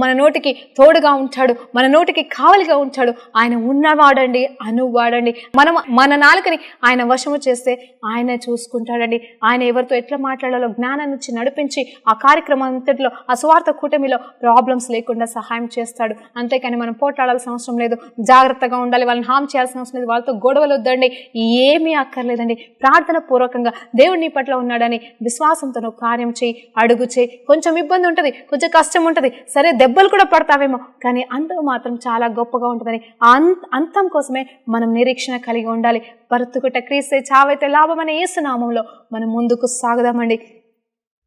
మన నోటికి తోడుగా ఉంటాడు, మన నోటికి కావలిగా ఉంటాడు. ఆయన ఉన్నవాడండి, అనువాడండి. మన నాలుకని ఆయన వశము చేస్తే ఆయన చూసుకుంటాడండి. ఆయన ఎవరితో ఎట్లా మాట్లాడాలో జ్ఞానాన్ని ఇచ్చి నడిపించి ఆ కార్యక్రమం అంతటిలో ఆ స్వార్థ కూటమిలో ప్రాబ్లమ్స్ లేకుండా సహాయం చేస్తాడు. అంతేకాని మనం పోట్లాడాల్సిన అవసరం లేదు, జాగ్రత్తగా ఉండాలి, వాళ్ళని హామ్ చేయాల్సిన అవసరం లేదు, వాళ్ళతో గొడవలు వద్దండి, ఏమీ అక్కర్లేదండి. ప్రార్థన పూర్వకంగా దేవుడు నీ పట్ల ఉన్నాడని విశ్వాసంతో నువ్వు కార్యం చేయి, అడుగు చేయి. కొంచెం ఇబ్బంది ఉంటుంది, కొంచెం కష్టం ఉంటుంది, సరే దెబ్బలు కూడా పడతావేమో, కానీ అంతం మాత్రం చాలా గొప్పగా ఉంటుందని అంతం కోసమే మనం నిరీక్షణ కలిగి ఉండాలి. బ్రతుకుట క్రీస్తే, చావైతే లాభం అనే యేసు నామములో మనం ముందుకు సాగుదామండి.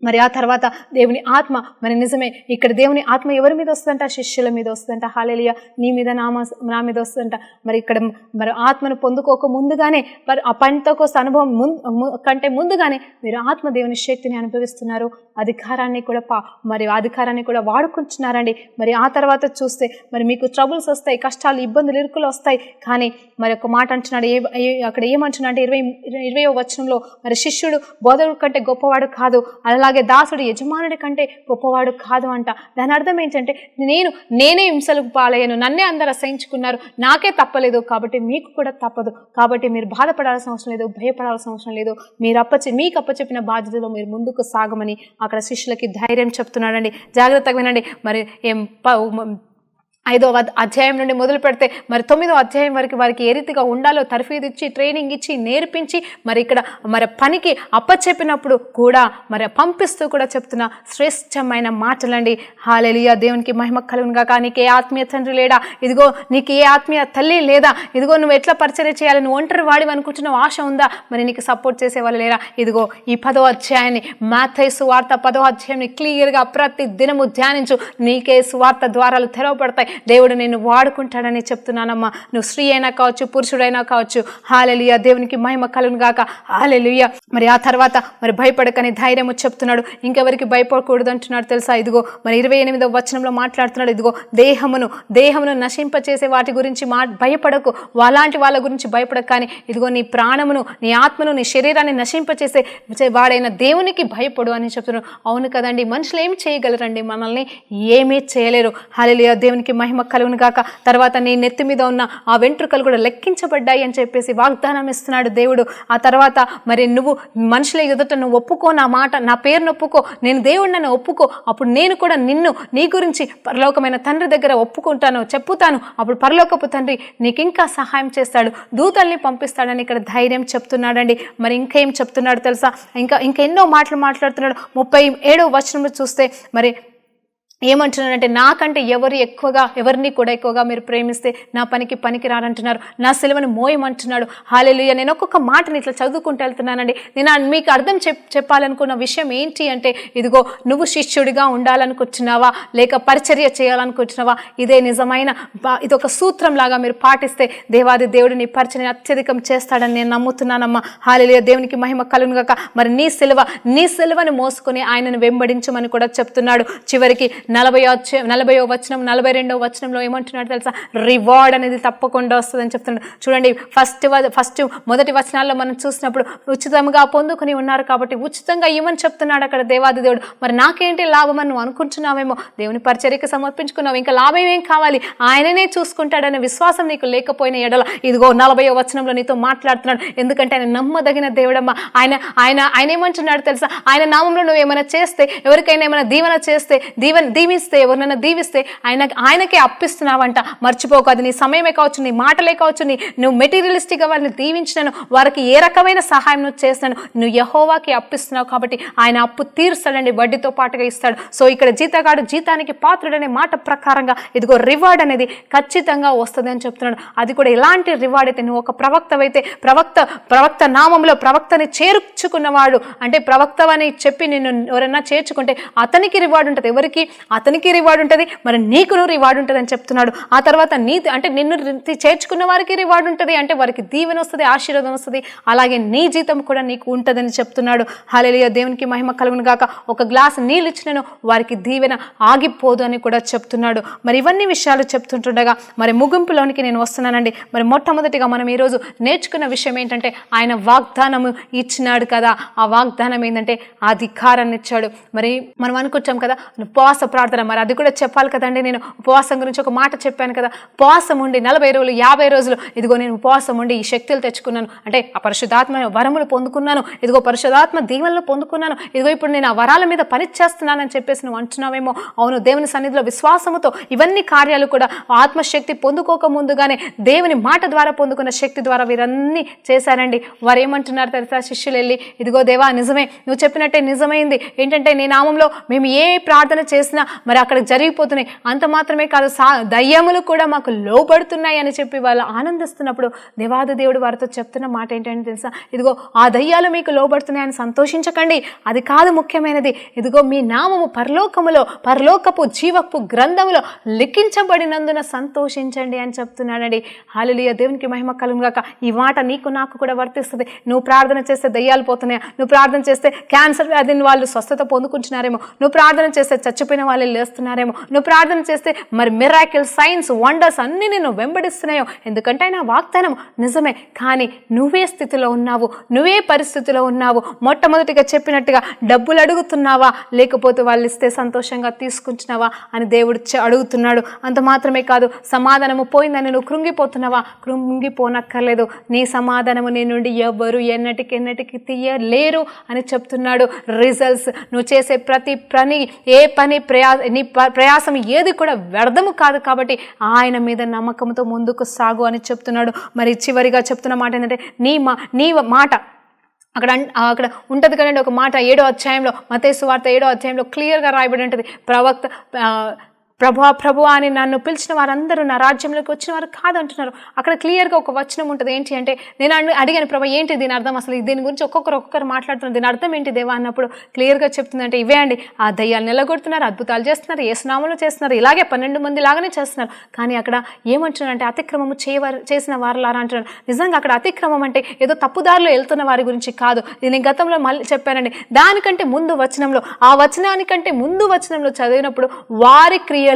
మరి ఆ తర్వాత దేవుని ఆత్మ, మరి నిజమే ఇక్కడ దేవుని ఆత్మ ఎవరి మీద వస్తుందంట? శిష్యుల మీద వస్తుందంట. హల్లెలూయా. నీ మీద నా మీద వస్తుందంట. మరి ఇక్కడ మరి ఆత్మను పొందుకోక ముందుగానే, మరి ఆ పంటకోస అనుభవం కంటే ముందుగానే మీరు ఆత్మ దేవుని శక్తిని అనుభవిస్తున్నారు, అధికారాన్ని కూడా వాడుకుంటున్నారండి. మరి ఆ తర్వాత చూస్తే మరి మీకు ట్రబుల్స్ వస్తాయి, కష్టాలు, ఇబ్బందులు, ఇరుకులు వస్తాయి. కానీ మరి ఒక మాట అంటున్నాడు, అక్కడ ఏమంటున్నా అంటే 20వ వచనంలో, మరి శిష్యుడు బోధకుడి కంటే గొప్పవాడు కాదు, అలాగే దాసుడు యజమానుడి కంటే గొప్పవాడు కాదు అంట. దాని అర్థం ఏంటంటే నేనే హింసలకు పాలయ్యాను, నన్నే అందరూ అసహించుకున్నారు, నాకే తప్పలేదు, కాబట్టి మీకు కూడా తప్పదు. కాబట్టి మీరు బాధపడాల్సిన అవసరం లేదు, భయపడాల్సిన అవసరం లేదు. మీకు అప్పచెప్పిన బాధ్యతలో మీరు ముందుకు సాగమని అక్కడ శిష్యులకి ధైర్యం చెప్తున్నాడండి. జాగ్రత్తగా వినండి. మరి 5వ అధ్యాయం నుండి మొదలు పెడితే మరి 9వ అధ్యాయం వరకు వారికి ఏ రీతిగా ఉండాలో తర్ఫీదు ఇచ్చి, ట్రైనింగ్ ఇచ్చి, నేర్పించి, మరి ఇక్కడ మరి పనికి అప్పచెప్పినప్పుడు కూడా మరి పంపిస్తూ కూడా చెప్తున్న శ్రేష్టమైన మాటలండి. హల్లెలూయా. దేవునికి మహిమ కలుగును గాక. నీకు ఏ ఆత్మీయ తండ్రి లేడా? ఇదిగో నీకు ఏ ఆత్మీయ తల్లి లేదా? ఇదిగో నువ్వు ఎట్లా పరిచర్య చేయాలి, నువ్వు ఒంటరి వాడివి అనుకుంటున్నావు, ఆశ ఉందా? మరి నీకు సపోర్ట్ చేసేవాళ్ళు లేరా? ఇదిగో ఈ 10వ అధ్యాయాన్ని, మత్తయి సువార్త 10వ అధ్యాయాన్ని క్లియర్గా ప్రతి దినము ధ్యానించు. నీకే సువార్త ద్వారాలు తెరవబడతాయి. దేవుడు నిన్ను వాడుకుంటాడని చెప్తున్నానమ్మా. నువ్వు స్త్రీ అయినా కావచ్చు, పురుషుడైనా కావచ్చు. హల్లెలూయా. దేవునికి మహిమ కలుగును గాక. హల్లెలూయా. మరి ఆ తర్వాత మరి భయపడకని ధైర్యము చెప్తున్నాడు. ఇంకెవరికి భయపడకూడదు అంటున్నాడు తెలుసా? ఇదిగో మరి 28వ వచనంలో మాట్లాడుతున్నాడు. ఇదిగో దేహమును నశింపచేసే వాటి గురించి భయపడకు, అలాంటి వాళ్ళ గురించి భయపడకు, కానీ ఇదిగో నీ ప్రాణమును, నీ ఆత్మను, నీ శరీరాన్ని నశింపచేసే వాడైన దేవునికి భయపడు అని చెప్తున్నాడు. అవును కదండి, మనుషులు ఏం చేయగలరండి? మనల్ని ఏమీ చేయలేరు. హల్లెలూయా. దేవునికి మహిమ కలుగును గాక. తర్వాత నీ నెత్తి మీద ఉన్న ఆ వెంట్రుకలు కూడా లెక్కించబడ్డాయి అని చెప్పేసి వాగ్దానం ఇస్తున్నాడు దేవుడు. ఆ తర్వాత మరి నువ్వు మనుషుల ఎదుట నువ్వు ఒప్పుకో, నా మాట, నా పేరును ఒప్పుకో, నేను దేవుడిని ఒప్పుకో, అప్పుడు నేను కూడా నీ గురించి పరలోకమైన తండ్రి దగ్గర చెప్పుతాను. అప్పుడు పరలోకపు తండ్రి నీకు ఇంకా సహాయం చేస్తాడు, దూతల్ని పంపిస్తాడని ఇక్కడ ధైర్యం చెప్తున్నాడండి. మరి ఇంకేం చెప్తున్నాడు తెలుసా? ఇంకా ఎన్నో మాటలు మాట్లాడుతున్నాడు. 37వ వచనంలో చూస్తే మరి ఏమంటున్నారంటే, నాకంటే ఎవరిని కూడా ఎక్కువగా మీరు ప్రేమిస్తే నా పనికి రానంటున్నారు, నా సిలువను మోయమంటున్నాడు. హల్లెలూయా. నేను ఒక్కొక్క మాటని ఇట్లా చదువుకుంటూ వెళ్తున్నానండి. నేను మీకు అర్థం చెప్పాలనుకున్న విషయం ఏంటి అంటే, ఇదిగో నువ్వు శిష్యుడిగా ఉండాలనుకుంటున్నావా, లేక పరిచర్య చేయాలనుకుంటున్నావా? ఇదే నిజమైన ఇదొక సూత్రం లాగా మీరు పాటిస్తే దేవాది దేవుడు నీ పరిచర్యని అత్యధికం చేస్తాడని నేను నమ్ముతున్నానమ్మా. హల్లెలూయా. దేవునికి మహిమ కలుగును గాక. మరి నీ సిలువను మోసుకొని ఆయనను వెంబడించమని కూడా చెప్తున్నాడు. చివరికి 40వ వచనం 42వ వచనంలో ఏమంటున్నాడు తెలుసా? రివార్డ్ అనేది తప్పకుండా వస్తుందని చెప్తున్నాడు. చూడండి, ఫస్ట్ మొదటి వచనాల్లో మనం చూసినప్పుడు ఉచితంగా పొందుకుని ఉన్నారు కాబట్టి ఉచితంగా ఇవ్వని చెప్తున్నాడు అక్కడ దేవాది దేవుడు. మరి నాకేంటి లాభం అని నువ్వు అనుకుంటున్నావేమో, దేవుని పరిచర్యకి సమర్పించుకున్నావు, ఇంకా లాభం ఏం కావాలి? ఆయననే చూసుకుంటాడనే విశ్వాసం నీకు లేకపోయిన ఎడల ఇదిగో 40వ వచనంలో నీతో మాట్లాడుతున్నాడు. ఎందుకంటే ఆయన నమ్మదగిన దేవుడమ్మ. ఆయన ఏమంటున్నాడు తెలుసా? ఆయన నామంలో నువ్వు ఏమైనా చేస్తే, ఎవరికైనా ఏమైనా దీవెన చేస్తే, దీవిస్తే, ఎవరినైనా దీవిస్తే ఆయనకే అప్పిస్తున్నావంట. మర్చిపోకు. అది నీ సమయమే కావచ్చు, నీ మాటలే కావచ్చు, నువ్వు మెటీరియలిస్టిక్గా వారిని దీవించినాను, వారికి ఏ రకమైన సహాయం నువ్వు చేస్తున్నాను, నువ్వు యెహోవాకి అప్పిస్తున్నావు కాబట్టి ఆయన అప్పు తీరుస్తాడండి, వడ్డీతో పాటుగా ఇస్తాడు. సో ఇక్కడ జీతగాడు జీతానికి పాత్రుడనే మాట ప్రకారంగా ఇదిగో రివార్డ్ అనేది ఖచ్చితంగా వస్తుంది అని చెప్తున్నాడు. అది కూడా ఎలాంటి రివార్డ్ అయితే, నువ్వు ఒక ప్రవక్తవైతే ప్రవక్త నామంలో ప్రవక్తని చేర్చుకున్నవాడు, అంటే ప్రవక్తవని చెప్పి నిన్ను ఎవరైనా చేర్చుకుంటే అతనికి రివార్డ్ ఉంటుంది. ఎవరికి? అతనికి రివార్డ్ ఉంటుంది, మరి నీకును రివార్డ్ ఉంటుంది అని చెప్తున్నాడు. ఆ తర్వాత అంటే నిన్ను చేర్చుకున్న వారికి రివార్డ్ ఉంటుంది, అంటే వారికి దీవెన వస్తుంది, ఆశీర్వాదం వస్తుంది. అలాగే నీ జీతం కూడా నీకు ఉంటుందని చెప్తున్నాడు. హల్లెలూయా, దేవునికి మహిమ కలుగును గాక. ఒక గ్లాస్ నీళ్ళు ఇచ్చినను వారికి దీవెన ఆగిపోదు అని కూడా చెప్తున్నాడు. మరి ఇవన్నీ విషయాలు చెప్తుంటుండగా మరి ముగింపులోనికి నేను వస్తున్నానండి. మరి మొట్టమొదటిగా మనం ఈరోజు నేర్చుకున్న విషయం ఏంటంటే ఆయన వాగ్దానం ఇచ్చినాడు కదా. ఆ వాగ్దానం ఏంటంటే అధికారాన్ని ఇచ్చాడు. మరి మనం అనుకుంటాం కదా ఉపవాస ప్రార్థన, మరి అది కూడా చెప్పాలి కదండి. నేను ఉపవాసం గురించి ఒక మాట చెప్పాను కదా. ఉపవాసం ఉండి 40 రోజులు 50 రోజులు ఇదిగో నేను ఉపవాసం ఉండి ఈ శక్తులు తెచ్చుకున్నాను, అంటే ఆ పరిశుద్ధాత్మ వరములు పొందుకున్నాను, ఇదిగో పరిశుద్ధాత్మ దీవెనలు పొందుకున్నాను, ఇదిగో ఇప్పుడు నేను ఆ వరాల మీద పని చేస్తున్నానని చెప్పేసి నువ్వు అంటున్నావేమో. అవును, దేవుని సన్నిధిలో విశ్వాసముతో ఇవన్నీ కార్యాలు కూడా ఆత్మశక్తి పొందుకోక ముందుగానే దేవుని మాట ద్వారా పొందుకున్న శక్తి ద్వారా వీరన్నీ చేశారండి. వారు ఏమంటున్నారు తెలుసా? శిష్యులు వెళ్ళి ఇదిగో దేవా నిజమే, నువ్వు చెప్పినట్టే నిజమైంది. ఏంటంటే నీ నామంలో మేము ఏ ప్రార్థన చేసినా మరి అక్కడ జరిగిపోతున్నాయి. అంత మాత్రమే కాదు, దయ్యములు కూడా మాకు లోబడుతున్నాయి అని చెప్పి వాళ్ళు ఆనందిస్తున్నప్పుడు దేవాది దేవుడు వారితో చెప్తున్న మాట ఏంటంటే తెలుసా? ఇదిగో ఆ దయ్యాలు మీకు లోబడుతున్నాయని సంతోషించకండి, అది కాదు ముఖ్యమైనది. ఇదిగో మీ నామము పరలోకపు జీవపు గ్రంథములో లిఖించబడినందున సంతోషించండి అని చెప్తున్నాడండి. హల్లెలూయా, దేవునికి మహిమ కలుగును గాక. ఈ మాట నీకు నాకు కూడా వర్తిస్తుంది. నువ్వు ప్రార్థన చేస్తే దయ్యాలు పోతున్నాయా? నువ్వు ప్రార్థన చేస్తే క్యాన్సర్ వ్యాధిని వాళ్ళు స్వస్థత పొందుకుంటున్నారేమో, నువ్వు ప్రార్థన చేస్తే చచ్చిపోయిన వాళ్ళు లేస్తున్నారేమో, నువ్వు ప్రార్థన చేస్తే మరి మిరాకిల్ సైన్స్ వండర్స్ అన్నీ నేను వెంబడిస్తున్నాయో. ఎందుకంటే ఆయన వాగ్దానం నిజమే. కానీ నువ్వే స్థితిలో ఉన్నావు, నువ్వే పరిస్థితిలో ఉన్నావు. మొట్టమొదటిగా చెప్పినట్టుగా డబ్బులు అడుగుతున్నావా, లేకపోతే వాళ్ళు ఇస్తే సంతోషంగా తీసుకుంటున్నావా అని దేవుడు అడుగుతున్నాడు. అంత మాత్రమే కాదు, సమాధానము పోయిందని నువ్వు కృంగిపోతున్నావా? కృంగిపోనక్కర్లేదు. నీ సమాధానము నీ నుండి ఎవ్వరు ఎన్నటికి తీయలేరు అని చెప్తున్నాడు. రిజల్ట్స్ నువ్వు చేసే ప్రతి పని నీ ప్రయాసం ఏది కూడా వ్యర్థము కాదు. కాబట్టి ఆయన మీద నమ్మకంతో ముందుకు సాగు అని చెప్తున్నాడు. మరి చివరిగా చెప్తున్న మాట ఏంటంటే నీ మాట అక్కడ ఉంటుంది కదండి ఒక మాట. 7వ అధ్యాయంలో మత్తయి సువార్త 7వ అధ్యాయంలో క్లియర్గా రాయబడి ఉంటుంది. ప్రభు అని నన్ను పిలిచిన వారందరూ నా రాజ్యంలోకి వచ్చిన వారు కాదంటున్నారు. అక్కడ క్లియర్గా ఒక వచనం ఉంటుంది. ఏంటి అంటే, నేను అడిగాను ప్రభు ఏంటి దీని అర్థం, అసలు దీని గురించి ఒక్కొక్కరు మాట్లాడుతున్నారు, దీని అర్థం ఏంటి దేవా అన్నప్పుడు క్లియర్గా చెప్తుందంటే ఇవే అండి. ఆ దయ్యాలు నిలగొడుతున్నారు, అద్భుతాలు చేస్తున్నారు, యేసునామములో చేస్తున్నారు, ఇలాగే 12 మంది లాగానే చేస్తున్నారు. కానీ అక్కడ ఏమంటున్నారంటే అతిక్రమము చేసిన వారులారా అంటున్నారు. నిజంగా అక్కడ అతిక్రమం అంటే ఏదో తప్పుదారిలో వెళ్తున్న వారి గురించి కాదు. ఇది నేను గతంలో మళ్ళీ చెప్పానండి. దానికంటే ముందు వచనంలో, ఆ వచనానికంటే ముందు వచనంలో చదివినప్పుడు వారి క్రియ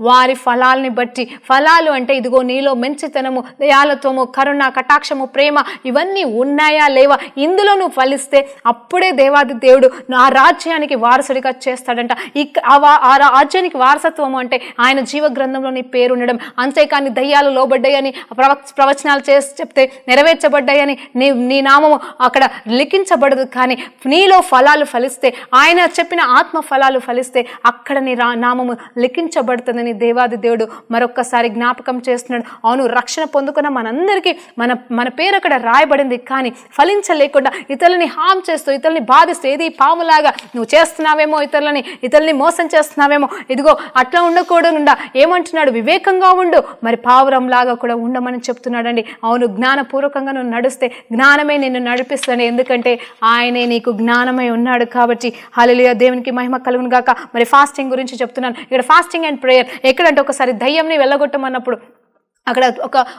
వారి ఫలాల్ని బట్టి, ఫలాలు అంటే ఇదిగో నీలో మంచితనము, దయాలత్వము, కరుణ, కటాక్షము, ప్రేమ ఇవన్నీ ఉన్నాయా లేవా, ఇందులో నువ్వు ఫలిస్తే అప్పుడే దేవాది దేవుడు ఆ రాజ్యానికి వారసుడిగా చేస్తాడంట. ఆ రాజ్యానికి వారసత్వము అంటే ఆయన జీవ గ్రంథంలో నీ పేరు ఉండడం. అంతేకాని దయ్యాలు లోబడ్డాయని ప్రవచనాలు చేసి చెప్తే నెరవేర్చబడ్డాయని నీ నామము అక్కడ లిఖించబడదు. కానీ నీలో ఫలాలు ఫలిస్తే, ఆయన చెప్పిన ఆత్మ ఫలాలు ఫలిస్తే అక్కడ నీ నామము లిఖించబడుతుందని దేవాది దేవుడు మరొక్కసారి జ్ఞాపకం చేస్తున్నాడు. అవును, రక్షణ పొందుకున్న మనందరికీ మన పేరు అక్కడ రాయబడింది. కానీ ఫలించలేకుండా ఇతరులని హామ్ చేస్తూ, ఇతరులని బాధిస్తూ, ఏది పాములాగా నువ్వు చేస్తున్నావేమో, ఇతరులని మోసం చేస్తున్నావేమో, ఇదిగో అట్లా ఉండకూడకుండా ఏమంటున్నాడు, వివేకంగా ఉండు, మరి పావురంలాగా కూడా ఉండమని చెప్తున్నాడండి. అవును, జ్ఞానపూర్వకంగా నువ్వు నడిస్తే జ్ఞానమే నిన్ను నడిపిస్తుంది. ఎందుకంటే ఆయనే నీకు జ్ఞానమై ఉన్నాడు. కాబట్టి హల్లెలూయా, దేవునికి మహిమ కలుగును గాక. మరి ఫాస్టింగ్ గురించి చెప్తున్నాను. ఇక్కడ ఫాస్టింగ్ అండ్ ప్రేయర్ ఎక్కడంటే ఒకసారి దయ్యంని వెళ్ళగొట్టమన్నప్పుడు అక్కడ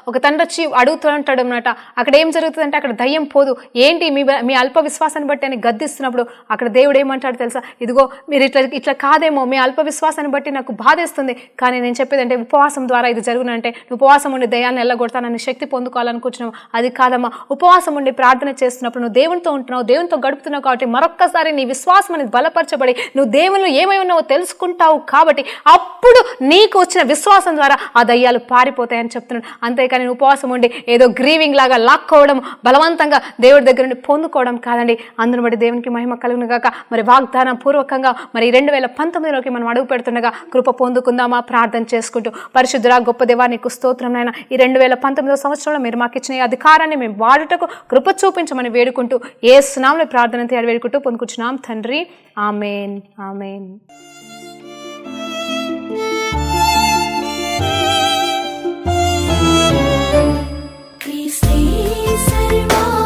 ఒక తండ్రి వచ్చి అడుగుతూ ఉంటాడు అన్నమాట. అక్కడ ఏం జరుగుతుందంటే అక్కడ దయ్యం పోదు. ఏంటి మీ అల్ప విశ్వాసాన్ని బట్టి అని గద్దిస్తున్నప్పుడు అక్కడ దేవుడు ఏమంటాడు తెలుసా? ఇదిగో మీరు ఇట్లా కాదేమో, మీ అల్ప విశ్వాసాన్ని బట్టి నాకు బాధేస్తుంది, కానీ నేను చెప్పేది అంటే ఉపవాసం ద్వారా ఇది జరుగునంటే ఉపవాసం ఉండి దయ్యాన్ని వెళ్ళగొడతానని శక్తి పొందుకోవాలనుకుంటున్నావు. అది కాదమ్మా. ఉపవాసం ఉండి ప్రార్థన చేస్తున్నప్పుడు నువ్వు దేవునితో ఉంటున్నావు, దేవునితో గడుపుతున్నావు. కాబట్టి మరొక్కసారి నీ విశ్వాసం అనేది బలపరచబడి నువ్వు దేవునిలో ఏమై ఉన్నావో తెలుసుకుంటావు. కాబట్టి అప్పుడు నీకు వచ్చిన విశ్వాసం ద్వారా ఆ దయ్యాలు పారిపోతాయని చెప్తున్నాడు. అంతేకాని ఉపవాసం ఉండి ఏదో గ్రీవింగ్ లాగా లాక్కోవడం, బలవంతంగా దేవుడి దగ్గర నుండి పొందుకోవడం కాదండి. అందును బట్టి దేవునికి మహిమ కలుగును గాక. మరి వాగ్దానం పూర్వకంగా మరి 2019లోకి మనం అడుగు పెడుతుండగా కృప పొందుకుందామా ప్రార్థన చేసుకుంటూ. పరిశుద్ధుడా గొప్ప దేవా నీకు స్తోత్రం నాయన. ఈ 2019 సంవత్సరంలో మీరు మాకు ఇచ్చిన అధికారాన్ని మేము వాడుటకు కృప చూపించమని వేడుకుంటూ యేసు నామములో ప్రార్థన వేడుకుంటూ పొందుకుంటున్నాం తండ్రి. ఆమేన్, ఆమేన్. Cristi serva